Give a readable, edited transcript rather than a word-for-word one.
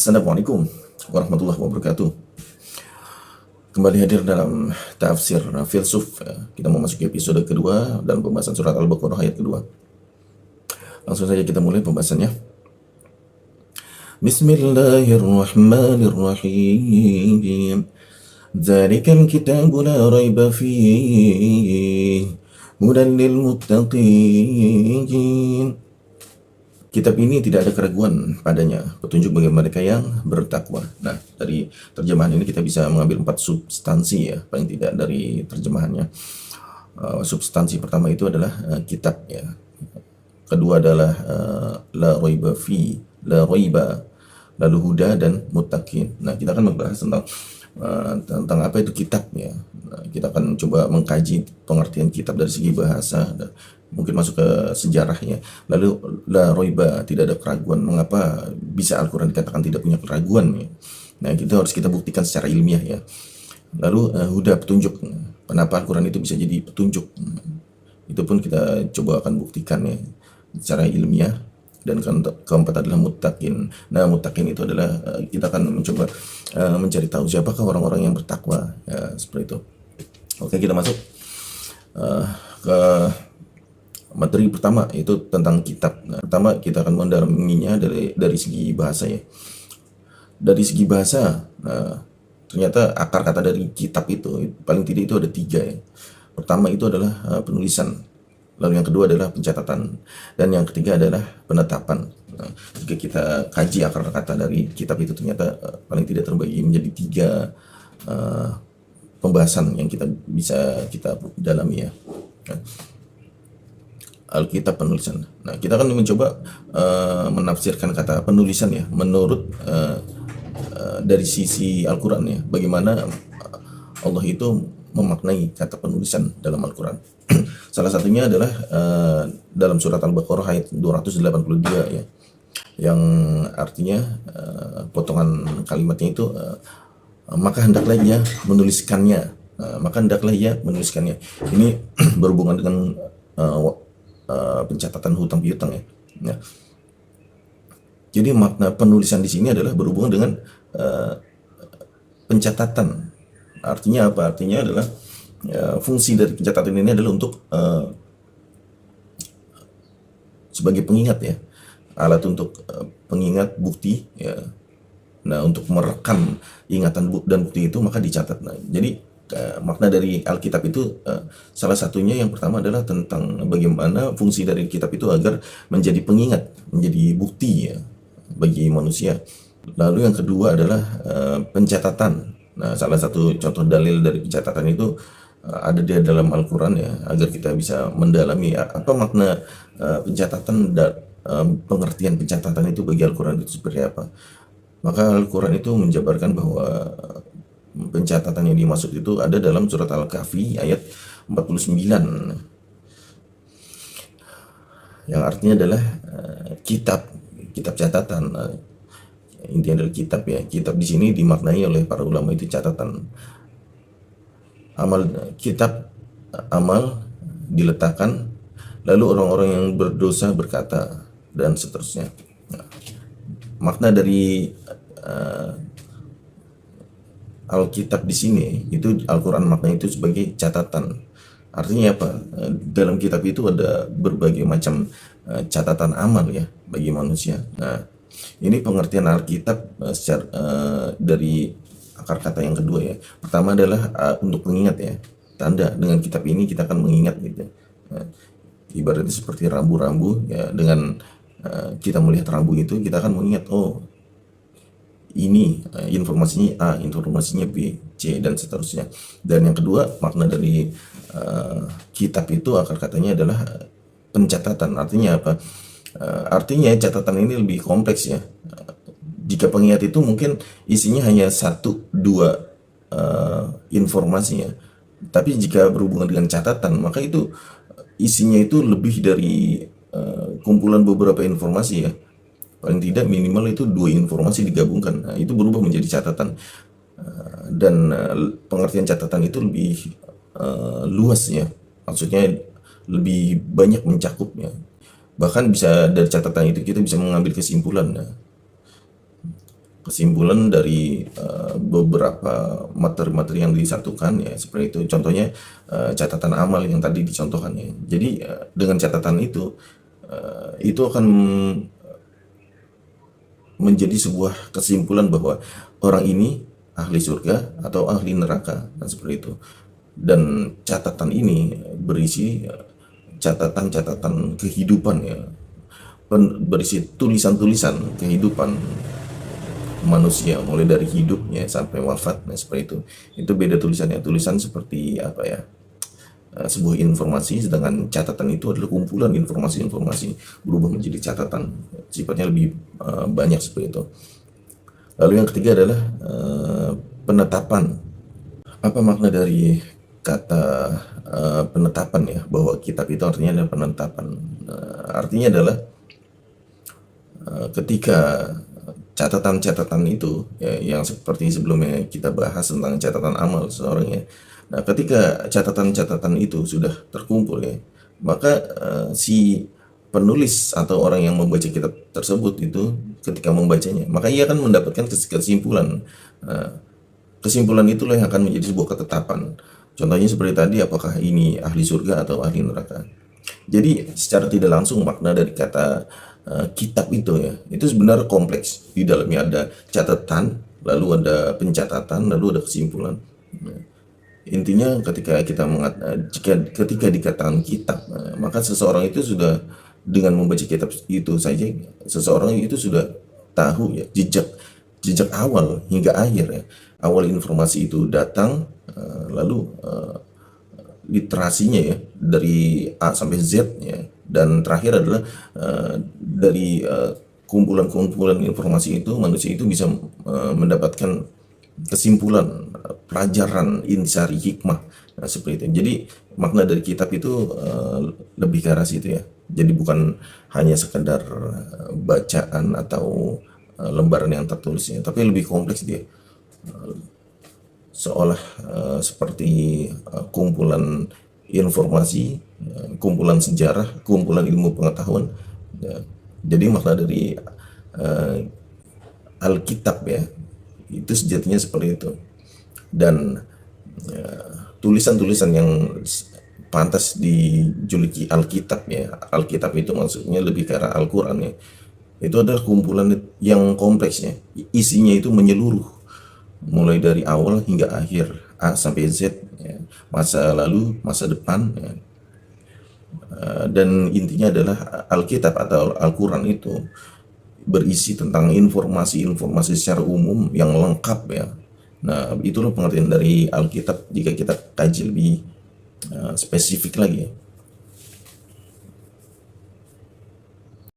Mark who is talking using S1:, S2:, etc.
S1: Assalamualaikum warahmatullahi wabarakatuh. Kembali hadir dalam tafsir filsuf. Kita memasuki episode kedua dalam pembahasan surat Al-Baqarah ayat kedua. Langsung saja kita mulai pembahasannya. Bismillahirrahmanirrahim. Dzalikal kitabu la raiba fihi hudan lil muttaqin. Kitab ini tidak ada keraguan padanya, petunjuk bagi mereka yang bertakwa. Nah, dari terjemahan ini kita bisa mengambil 4 substansi ya, paling tidak dari terjemahannya. Substansi pertama itu adalah kitab ya. Kedua adalah la raiba fi, la raiba, lalu huda dan muttaqin. Nah, kita akan membahas tentang apa itu kitab ya. Nah, kita akan coba mengkaji pengertian kitab dari segi bahasa, mungkin masuk ke sejarahnya. Lalu la raiba, tidak ada keraguan. Mengapa bisa Al-Quran dikatakan tidak punya keraguan ya? Nah, itu harus kita buktikan secara ilmiah ya. Lalu huda, petunjuk. Kenapa Al-Quran itu bisa jadi petunjuk? Itu pun kita coba akan buktikan ya secara ilmiah. Dan keempat adalah muttaqin. Nah, muttaqin itu adalah kita akan mencoba mencari tahu siapakah orang-orang yang bertakwa ya, seperti itu. Oke, kita masuk ke materi pertama, itu tentang kitab. Nah, pertama kita akan mendalaminya dari segi bahasa ya. Dari segi bahasa, ternyata akar kata dari kitab itu paling tidak itu ada 3 ya. Pertama itu adalah penulisan, lalu yang kedua adalah pencatatan, dan yang ketiga adalah penetapan. Nah, jika kita kaji akar kata dari kitab itu ternyata paling tidak terbagi menjadi 3 pembahasan yang kita bisa kita dalami ya. Alkitab, penulisan. Nah, kita akan mencoba menafsirkan kata penulisan ya, menurut dari sisi Al-Quran ya, bagaimana Allah itu memaknai kata penulisan dalam Al-Quran. Salah satunya adalah dalam surat Al-Baqarah ayat 282 ya, yang artinya potongan kalimatnya itu maka hendaklah ia menuliskannya. Maka hendaklah ia menuliskannya. Ini berhubungan dengan pencatatan hutang piutang ya. Nah, jadi makna penulisan di sini adalah berhubungan dengan pencatatan. Artinya apa? Artinya adalah fungsi dari pencatatan ini adalah untuk sebagai pengingat ya, alat untuk pengingat bukti ya. Nah, untuk merekam ingatan dan bukti itu maka dicatat. Nah, jadi makna dari Alkitab itu salah satunya yang pertama adalah tentang bagaimana fungsi dari kitab itu agar menjadi pengingat, menjadi bukti ya bagi manusia. Lalu yang kedua adalah pencatatan. Nah, salah satu contoh dalil dari pencatatan itu ada di dalam Al-Quran ya, agar kita bisa mendalami apa makna pencatatan dan pengertian pencatatan itu bagi Al-Quran itu seperti apa. Maka Al-Quran itu menjabarkan bahwa pencatatan yang dimaksud itu ada dalam surat Al-Kahfi ayat 49, yang artinya adalah kitab catatan. Intinya adalah kitab ya. Kitab di sini dimaknai oleh para ulama itu catatan. Amal diletakkan, lalu orang-orang yang berdosa berkata, dan seterusnya. Nah, makna dari Alkitab di sini itu Al-Quran maknanya itu sebagai catatan. Artinya apa? Dalam kitab itu ada berbagai macam catatan amal ya bagi manusia. Nah, ini pengertian Alkitab dari akar kata yang kedua ya. Pertama adalah untuk mengingat ya. Tanda dengan kitab ini kita akan mengingat gitu. Nah, ibaratnya seperti rambu-rambu ya, dengan kita melihat rambu itu kita akan mengingat, oh ini informasinya A, informasinya B, C, dan seterusnya. Dan yang kedua, makna dari kitab itu akar katanya adalah pencatatan. Artinya apa? Artinya catatan ini lebih kompleks ya. Jika pengingat itu mungkin isinya hanya 1-2 informasi ya. Tapi jika berhubungan dengan catatan, maka itu isinya itu lebih dari kumpulan beberapa informasi ya. Paling tidak minimal itu 2 informasi digabungkan. Nah, itu berubah menjadi catatan. Dan pengertian catatan itu lebih luas ya. Maksudnya lebih banyak kesimpulan dari beberapa materi-materi yang disatukan ya, seperti itu. Contohnya catatan amal yang tadi dicontohkan ya. Jadi dengan catatan itu akan menjadi sebuah kesimpulan bahwa orang ini ahli surga atau ahli neraka, dan seperti itu. Dan catatan ini berisi catatan-catatan kehidupan ya, berisi tulisan-tulisan kehidupan manusia mulai dari hidupnya sampai wafatnya, seperti itu. Itu beda tulisannya. Tulisan seperti apa ya, sebuah informasi, sedangkan catatan itu adalah kumpulan informasi-informasi berubah menjadi catatan, sifatnya lebih banyak, seperti itu. Lalu yang ketiga adalah penetapan. Apa makna dari kata penetapan ya, bahwa kitab itu artinya adalah penetapan. Artinya adalah ketika catatan-catatan itu ya, yang seperti sebelumnya kita bahas tentang catatan amal seseorang ya. Nah, ketika catatan-catatan itu sudah terkumpul ya, maka si penulis atau orang yang membaca kitab tersebut itu ketika membacanya, maka ia akan mendapatkan kesimpulan. Kesimpulan itulah yang akan menjadi sebuah ketetapan. Contohnya seperti tadi, apakah ini ahli surga atau ahli neraka. Jadi secara tidak langsung makna dari kata kitab itu ya, itu sebenarnya kompleks. Di dalamnya ada catatan, lalu ada pencatatan, lalu ada kesimpulan. Intinya ketika ketika dikatakan kitab, maka seseorang itu sudah, dengan membaca kitab itu saja, seseorang itu sudah tahu ya jejak awal hingga akhir ya. Awal informasi itu datang, lalu literasinya ya dari A sampai Z ya, dan terakhir adalah dari kumpulan-kumpulan informasi itu manusia itu bisa mendapatkan kesimpulan, pelajaran, intisari, hikmah, nah, seperti itu. Jadi makna dari kitab itu lebih ke arah situ ya. Jadi bukan hanya sekedar bacaan atau lembaran yang tertulisnya, tapi lebih kompleks dia. Seolah seperti kumpulan informasi, kumpulan sejarah, kumpulan ilmu pengetahuan. Ya. Jadi makna dari Alkitab ya, itu sejatinya seperti itu. Dan tulisan-tulisan yang pantas dijuluki Alkitab ya, Alkitab itu maksudnya lebih ke arah Al-Quran ya, itu adalah kumpulan yang kompleksnya, isinya itu menyeluruh mulai dari awal hingga akhir, A sampai Z ya, masa lalu, masa depan ya. Dan intinya adalah Alkitab atau Al-Quran itu berisi tentang informasi-informasi secara umum yang lengkap ya. Nah, itulah pengertian dari Alkitab jika kita kaji lebih spesifik lagi ya.